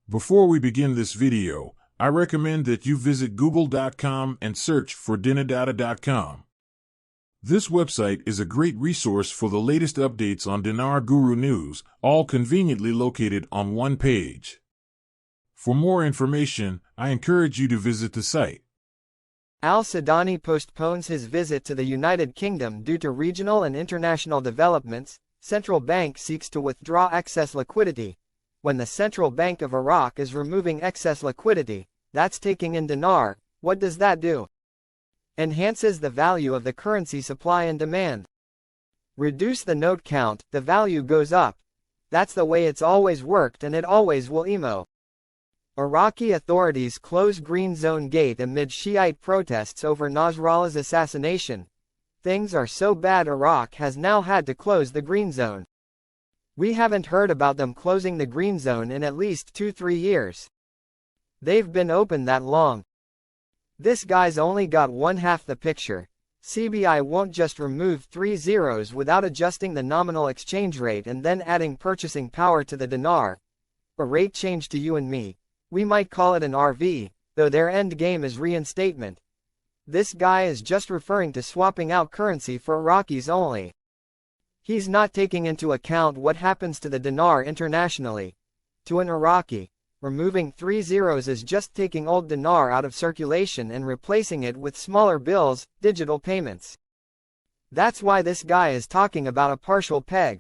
Before we begin this video, I recommend that you visit google.com and search for dinardata.com. This website is a great resource for the latest updates on Dinar Guru news, all conveniently located on one page. For more information, I encourage you to visit the site. Al-Sudani postpones his visit to the United Kingdom due to regional and international developments. Central bank seeks to withdraw excess liquidity. When the Central Bank of Iraq is removing excess liquidity, that's taking in dinar. What does that do? Enhances the value of the currency supply and demand. Reduce the note count, the value goes up. That's the way it's always worked and it always will. Iraqi authorities close Green Zone gate amid Shiite protests over Nasrallah's assassination. Things are so bad Iraq has now had to close the Green Zone. We haven't heard about them closing the Green Zone in at least 2-3 years. They've been open that long. This guy's only got one half the picture. CBI won't just remove 3 zeros without adjusting the nominal exchange rate and then adding purchasing power to the dinar. A rate change to you and me. We might call it an RV, though their end game is reinstatement. This guy is just referring to swapping out currency for Iraqis only. He's not taking into account what happens to the dinar internationally. To an Iraqi, removing 3 zeros is just taking old dinar out of circulation and replacing it with smaller bills, digital payments. That's why this guy is talking about a partial peg.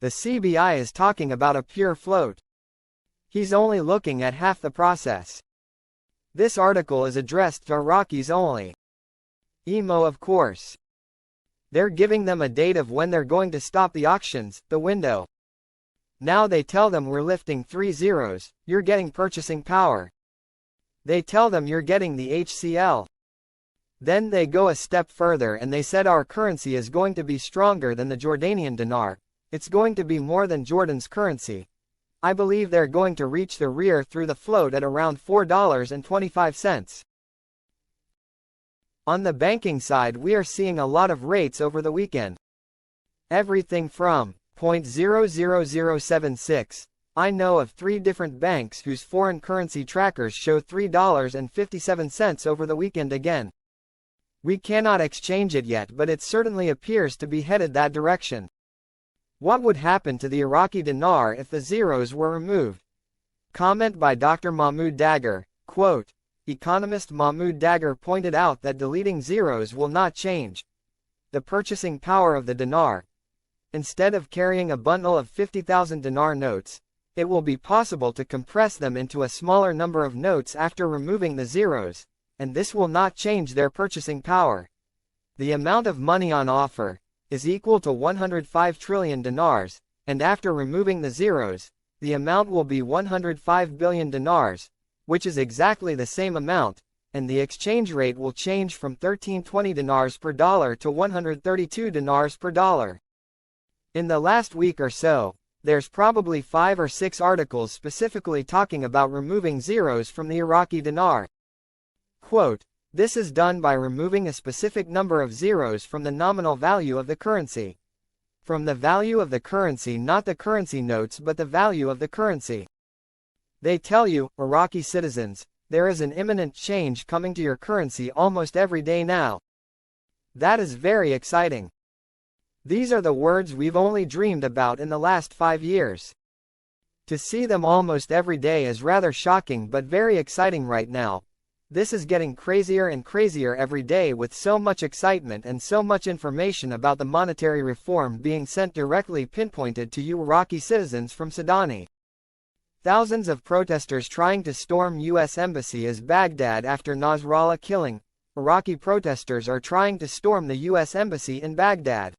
The CBI is talking about a pure float. He's only looking at half the process. This article is addressed to Iraqis only. Of course. They're giving them a date of when they're going to stop the auctions, the window. Now they tell them we're lifting 3 zeros, you're getting purchasing power. They tell them you're getting the HCL. Then they go a step further and they said our currency is going to be stronger than the Jordanian dinar. It's going to be more than Jordan's currency. I believe they're going to reach the rear through the float at around $4.25. On the banking side, we are seeing a lot of rates over the weekend. Everything from 0.00076. I know of 3 different banks whose foreign currency trackers show $3.57 over the weekend again. We cannot exchange it yet, but it certainly appears to be headed that direction. What would happen to the Iraqi dinar if the zeros were removed? Comment by Dr. Mahmoud Dagger, quote, Economist Mahmoud Dagger pointed out that deleting zeros will not change the purchasing power of the dinar. Instead of carrying a bundle of 50,000 dinar notes, it will be possible to compress them into a smaller number of notes after removing the zeros, and this will not change their purchasing power. The amount of money on offer is equal to 105 trillion dinars, and after removing the zeros, the amount will be 105 billion dinars, which is exactly the same amount, and the exchange rate will change from 1320 dinars per dollar to 132 dinars per dollar. In the last week or so, there's probably 5 or 6 articles specifically talking about removing zeros from the Iraqi dinar. Quote, this is done by removing a specific number of zeros from the nominal value of the currency. From the value of the currency, not the currency notes but the value of the currency. They tell you, Iraqi citizens, there is an imminent change coming to your currency almost every day now. That is very exciting. These are the words we've only dreamed about in the last 5 years. To see them almost every day is rather shocking but very exciting right now. This is getting crazier and crazier every day with so much excitement and so much information about the monetary reform being sent directly pinpointed to you Iraqi citizens from Sudani. Thousands of protesters trying to storm U.S. Embassy as Baghdad after Nasrallah killing. Iraqi protesters are trying to storm the U.S. Embassy in Baghdad.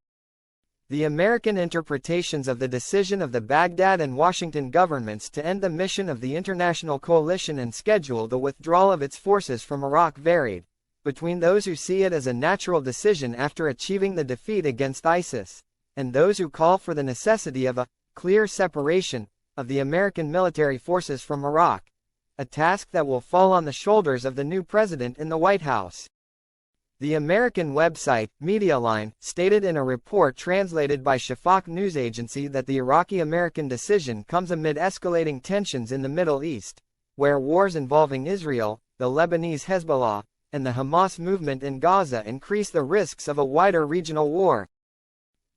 The American interpretations of the decision of the Baghdad and Washington governments to end the mission of the international coalition and schedule the withdrawal of its forces from Iraq varied, between those who see it as a natural decision after achieving the defeat against ISIS, and those who call for the necessity of a clear separation of the American military forces from Iraq, a task that will fall on the shoulders of the new president in the White House. The American website, Medialine, stated in a report translated by Shafaq news agency that the Iraqi-American decision comes amid escalating tensions in the Middle East, where wars involving Israel, the Lebanese Hezbollah, and the Hamas movement in Gaza increase the risks of a wider regional war.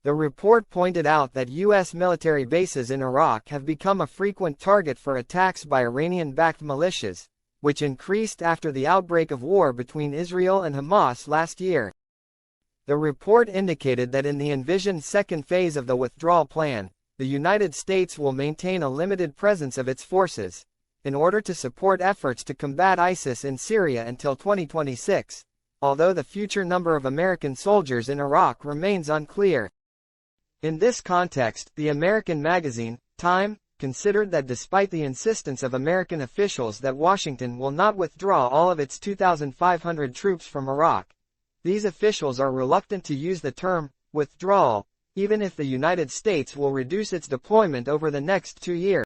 The report pointed out that U.S. military bases in Iraq have become a frequent target for attacks by Iranian-backed militias, which increased after the outbreak of war between Israel and Hamas last year. The report indicated that in the envisioned second phase of the withdrawal plan, the United States will maintain a limited presence of its forces, in order to support efforts to combat ISIS in Syria until 2026, although the future number of American soldiers in Iraq remains unclear. In this context, the American magazine, Time, considered that despite the insistence of American officials that Washington will not withdraw all of its 2,500 troops from Iraq, these officials are reluctant to use the term withdrawal, even if the United States will reduce its deployment over the next 2 years.